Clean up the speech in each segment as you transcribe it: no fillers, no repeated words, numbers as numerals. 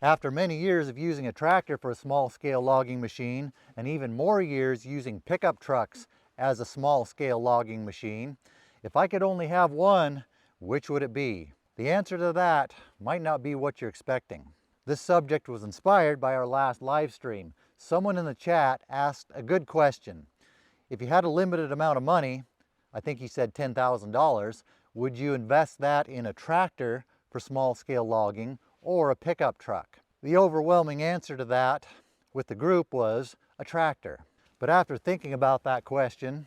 After many years of using a tractor for a small-scale logging machine, and even more years using pickup trucks as a small-scale logging machine, if I could only have one, which would it be? The answer to that might not be what you're expecting. This subject was inspired by our last live stream. Someone in the chat asked a good question. If you had a limited amount of money, I think he said $10,000, would you invest that in a tractor for small-scale logging or a pickup truck? The overwhelming answer to that with the group was a tractor. But after thinking about that question,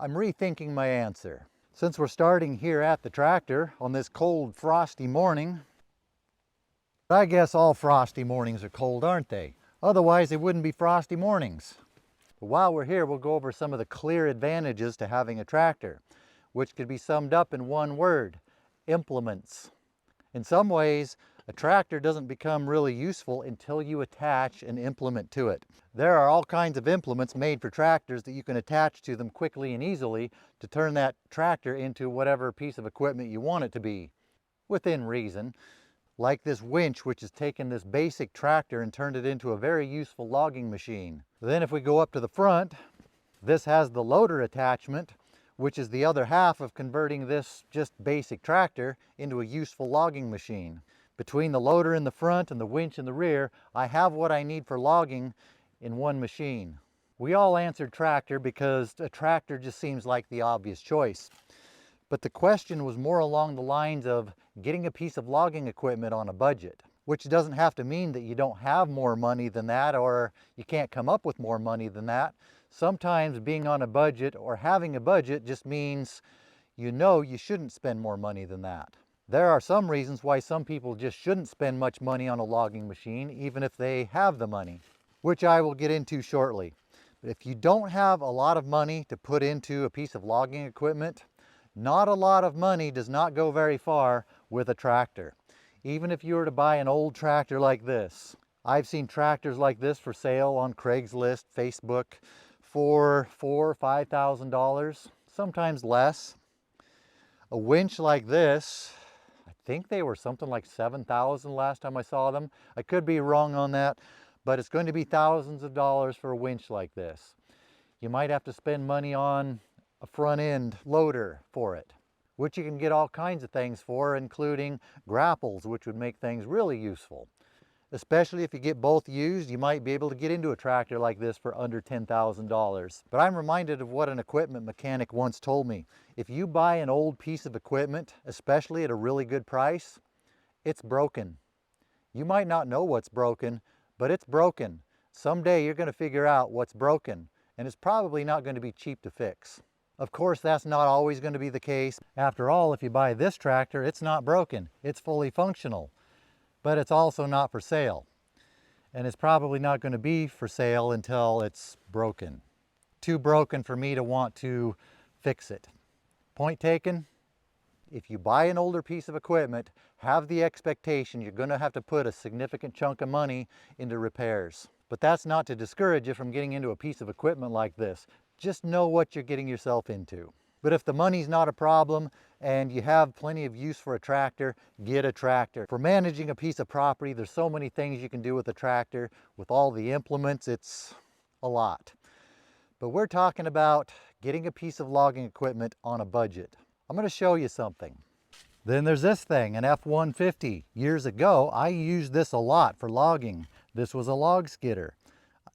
I'm rethinking my answer. Since we're starting here at the tractor on this cold, frosty morning, I guess all frosty mornings are cold, aren't they? Otherwise, they wouldn't be frosty mornings. But while we're here, we'll go over some of the clear advantages to having a tractor, which could be summed up in one word: implements. In some ways, a tractor doesn't become really useful until you attach an implement to it. There are all kinds of implements made for tractors that you can attach to them quickly and easily to turn that tractor into whatever piece of equipment you want it to be, within reason. Like this winch, which has taken this basic tractor and turned it into a very useful logging machine. Then if we go up to the front, this has the loader attachment, which is the other half of converting this just basic tractor into a useful logging machine. Between the loader in the front and the winch in the rear, I have what I need for logging in one machine. We all answered tractor because a tractor just seems like the obvious choice. But the question was more along the lines of getting a piece of logging equipment on a budget, which doesn't have to mean that you don't have more money than that or you can't come up with more money than that. Sometimes being on a budget or having a budget just means you know you shouldn't spend more money than that. There are some reasons why some people just shouldn't spend much money on a logging machine, even if they have the money, which I will get into shortly. But if you don't have a lot of money to put into a piece of logging equipment, not a lot of money does not go very far with a tractor. Even if you were to buy an old tractor like this. I've seen tractors like this for sale on Craigslist, Facebook, for $4,000 or $5,000, sometimes less. A winch like this, I think they were something like $7,000 last time I saw them. I could be wrong on that, but it's going to be thousands of dollars for a winch like this. You might have to spend money on a front end loader for it, which you can get all kinds of things for, including grapples, which would make things really useful. Especially if you get both used, you might be able to get into a tractor like this for under $10,000. But I'm reminded of what an equipment mechanic once told me. If you buy an old piece of equipment, especially at a really good price, it's broken. You might not know what's broken, but it's broken. Someday you're going to figure out what's broken, and it's probably not going to be cheap to fix. Of course, that's not always going to be the case. After all, if you buy this tractor, it's not broken. It's fully functional. But it's also not for sale. And it's probably not going to be for sale until it's broken. Too broken for me to want to fix it. Point taken? If you buy an older piece of equipment, have the expectation you're going to have to put a significant chunk of money into repairs. But that's not to discourage you from getting into a piece of equipment like this. Just know what you're getting yourself into. But if the money's not a problem and you have plenty of use for a tractor, get a tractor. For managing a piece of property, there's so many things you can do with a tractor. With all the implements, it's a lot. But we're talking about getting a piece of logging equipment on a budget. I'm going to show you something. Then there's this thing, an F-150. Years ago, I used this a lot for logging. This was a log skidder.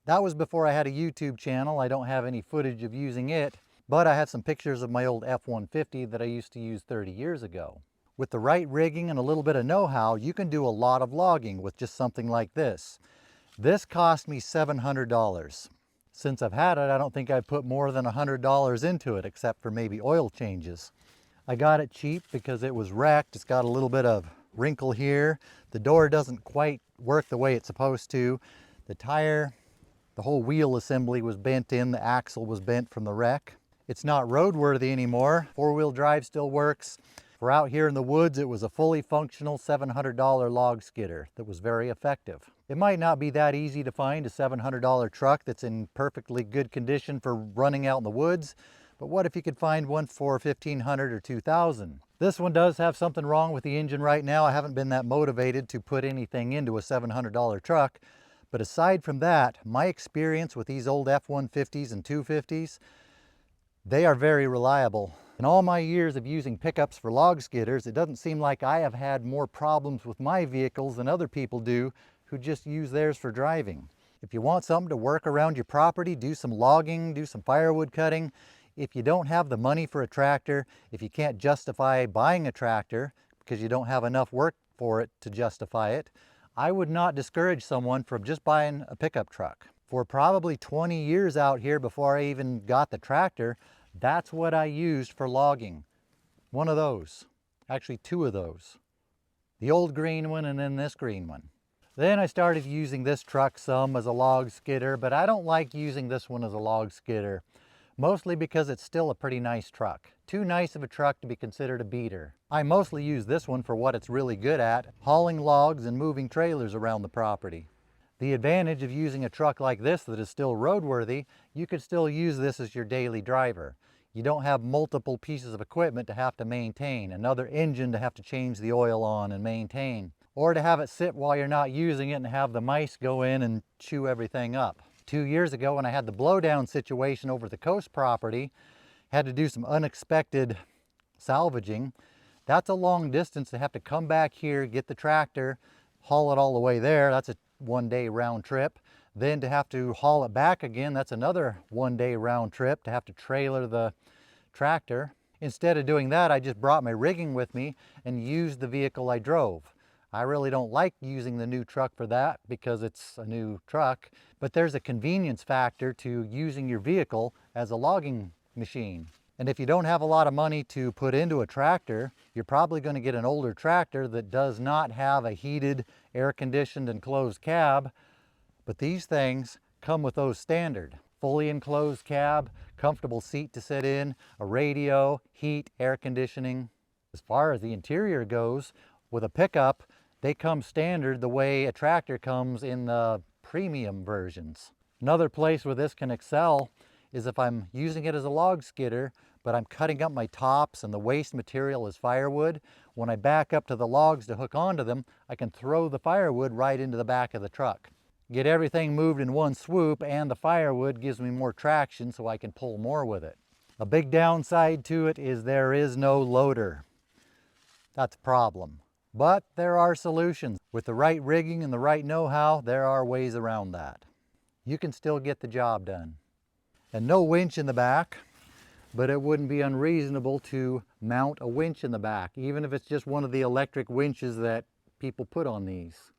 That was before I had a YouTube channel. I don't have any footage of using it. But I have some pictures of my old F-150 that I used to use 30 years ago. With the right rigging and a little bit of know-how, you can do a lot of logging with just something like this. This cost me $700. Since I've had it, I don't think I've put more than $100 into it, except for maybe oil changes. I got it cheap because it was wrecked. It's got a little bit of wrinkle here. The door doesn't quite work the way it's supposed to. The tire, the whole wheel assembly was bent in. The axle was bent from the wreck. It's not roadworthy anymore. Four-wheel drive still works. For out here in the woods, it was a fully functional $700 log skidder that was very effective. It might not be that easy to find a $700 truck that's in perfectly good condition for running out in the woods, but what if you could find one for $1,500 or $2,000? This one does have something wrong with the engine right now. I haven't been that motivated to put anything into a $700 truck. But aside from that, my experience with these old F-150s and 250s, they are very reliable. In all my years of using pickups for log skidders, it doesn't seem like I have had more problems with my vehicles than other people do who just use theirs for driving. If you want something to work around your property, do some logging, do some firewood cutting. If you don't have the money for a tractor, if you can't justify buying a tractor because you don't have enough work for it to justify it, I would not discourage someone from just buying a pickup truck. For probably 20 years out here before I even got the tractor, that's what I used for logging. One of those, actually two of those. The old green one and then this green one. Then I started using this truck some as a log skidder, but I don't like using this one as a log skidder, mostly because it's still a pretty nice truck. Too nice of a truck to be considered a beater. I mostly use this one for what it's really good at, hauling logs and moving trailers around the property. The advantage of using a truck like this that is still roadworthy, you could still use this as your daily driver. You don't have multiple pieces of equipment to have to maintain, another engine to have to change the oil on and maintain, or to have it sit while you're not using it and have the mice go in and chew everything up. 2 years ago when I had the blowdown situation over the coast property, had to do some unexpected salvaging. That's a long distance to have to come back here, get the tractor, haul it all the way there. That's a 1-day round trip. Then to have to haul it back again, that's another 1-day round trip to have to trailer the tractor. Instead of doing that, I just brought my rigging with me and used the vehicle I drove. I really don't like using the new truck for that because it's a new truck, but there's a convenience factor to using your vehicle as a logging machine. And if you don't have a lot of money to put into a tractor, you're probably going to get an older tractor that does not have a heated, air-conditioned, and closed cab. But these things come with those standard. Fully enclosed cab, comfortable seat to sit in, a radio, heat, air conditioning. As far as the interior goes, with a pickup, they come standard the way a tractor comes in the premium versions. Another place where this can excel is if I'm using it as a log skidder, but I'm cutting up my tops and the waste material is firewood. When I back up to the logs to hook onto them, I can throw the firewood right into the back of the truck. Get everything moved in one swoop, and the firewood gives me more traction so I can pull more with it. A big downside to it is there is no loader. That's a problem. But there are solutions. With the right rigging and the right know-how, there are ways around that. You can still get the job done. And no winch in the back, but it wouldn't be unreasonable to mount a winch in the back, even if it's just one of the electric winches that people put on these.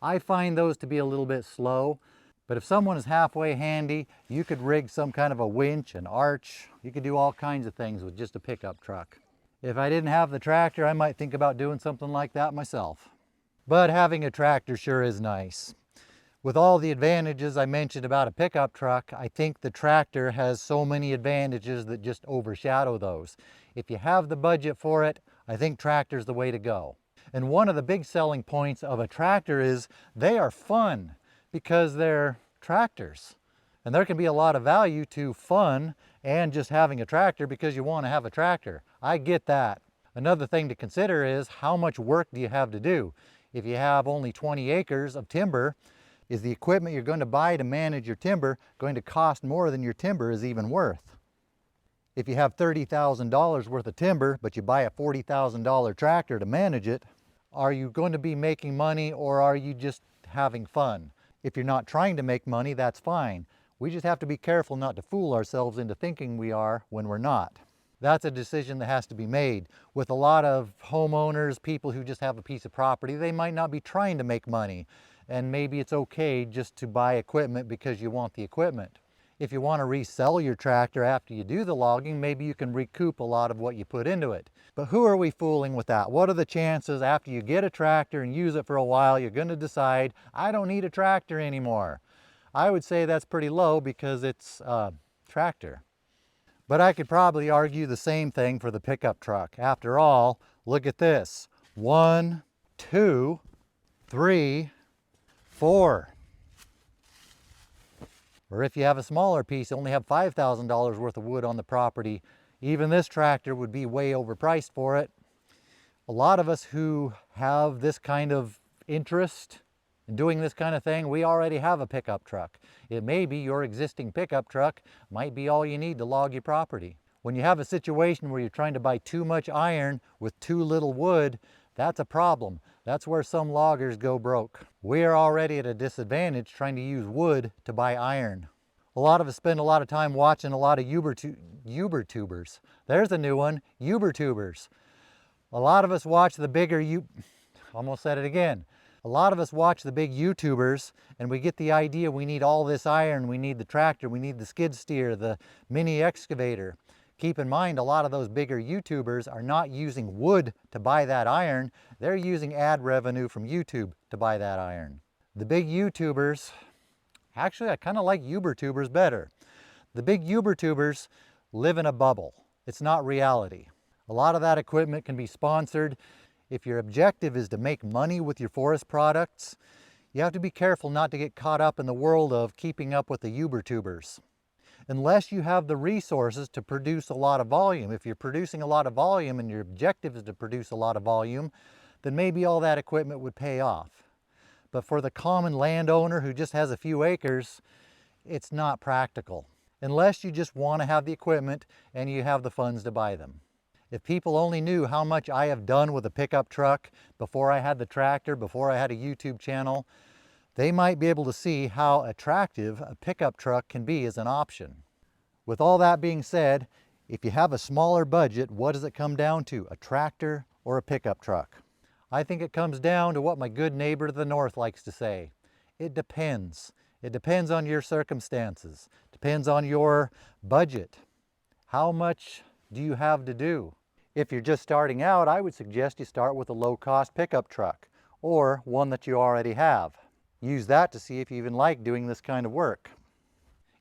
I find those to be a little bit slow, but if someone is halfway handy, you could rig some kind of a winch, an arch. You could do all kinds of things with just a pickup truck. If I didn't have the tractor, I might think about doing something like that myself. But having a tractor sure is nice. With all the advantages I mentioned about a pickup truck, I think the tractor has so many advantages that just overshadow those. If you have the budget for it, I think tractor's the way to go. And one of the big selling points of a tractor is they are fun because they're tractors. And there can be a lot of value to fun and just having a tractor because you want to have a tractor. I get that. Another thing to consider is how much work do you have to do? If you have only 20 acres of timber, is the equipment you're going to buy to manage your timber going to cost more than your timber is even worth? If you have $30,000 worth of timber, but you buy a $40,000 tractor to manage it, are you going to be making money or are you just having fun? If you're not trying to make money, that's fine. We just have to be careful not to fool ourselves into thinking we are when we're not. That's a decision that has to be made. With a lot of homeowners, people who just have a piece of property, they might not be trying to make money. And maybe it's okay just to buy equipment because you want the equipment. If you want to resell your tractor after you do the logging, maybe you can recoup a lot of what you put into it. But who are we fooling with that? What are the chances after you get a tractor and use it for a while, you're going to decide, I don't need a tractor anymore? I would say that's pretty low because it's a tractor. But I could probably argue the same thing for the pickup truck. After all, look at this. 1, 2, 3, 4. Or if you have a smaller piece, you only have $5,000 worth of wood on the property, even this tractor would be way overpriced for it. A lot of us who have this kind of interest in doing this kind of thing, we already have a pickup truck. It may be your existing pickup truck might be all you need to log your property. When you have a situation where you're trying to buy too much iron with too little wood, that's a problem. That's where some loggers go broke. We are already at a disadvantage trying to use wood to buy iron. A lot of us spend a lot of time watching a lot of YouTubers. There's a new one, YouTubers. A lot of us watch the bigger almost said it again. A lot of us watch the big YouTubers and we get the idea we need all this iron, we need the tractor, we need the skid steer, the mini excavator. Keep in mind, a lot of those bigger YouTubers are not using wood to buy that iron, they're using ad revenue from YouTube to buy that iron. The big YouTubers, actually I kind of like YouTubers better. The big YouTubers live in a bubble. It's not reality. A lot of that equipment can be sponsored. If your objective is to make money with your forest products, you have to be careful not to get caught up in the world of keeping up with the YouTubers. Unless you have the resources to produce a lot of volume. If you're producing a lot of volume and your objective is to produce a lot of volume, then maybe all that equipment would pay off. But for the common landowner who just has a few acres, it's not practical. Unless you just want to have the equipment and you have the funds to buy them. If people only knew how much I have done with a pickup truck before I had the tractor, before I had a YouTube channel, they might be able to see how attractive a pickup truck can be as an option. With all that being said, if you have a smaller budget, what does it come down to? A tractor or a pickup truck? I think it comes down to what my good neighbor to the north likes to say. It depends. It depends on your circumstances. Depends on your budget. How much do you have to do? If you're just starting out, I would suggest you start with a low-cost pickup truck or one that you already have. Use that to see if you even like doing this kind of work.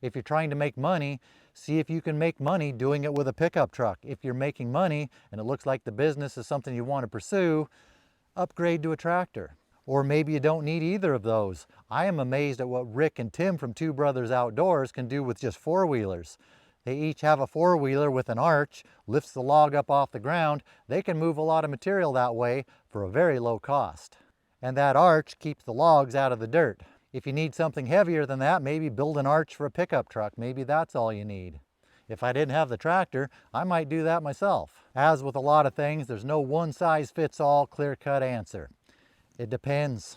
If you're trying to make money, see if you can make money doing it with a pickup truck. If you're making money and it looks like the business is something you want to pursue, upgrade to a tractor. Or maybe you don't need either of those. I am amazed at what Rick and Tim from Two Brothers Outdoors can do with just four-wheelers. They each have a four-wheeler with an arch, lifts the log up off the ground. They can move a lot of material that way for a very low cost. And that arch keeps the logs out of the dirt. If you need something heavier than that, maybe build an arch for a pickup truck. Maybe that's all you need. If I didn't have the tractor, I might do that myself. As with a lot of things, there's no one-size-fits-all clear-cut answer. It depends.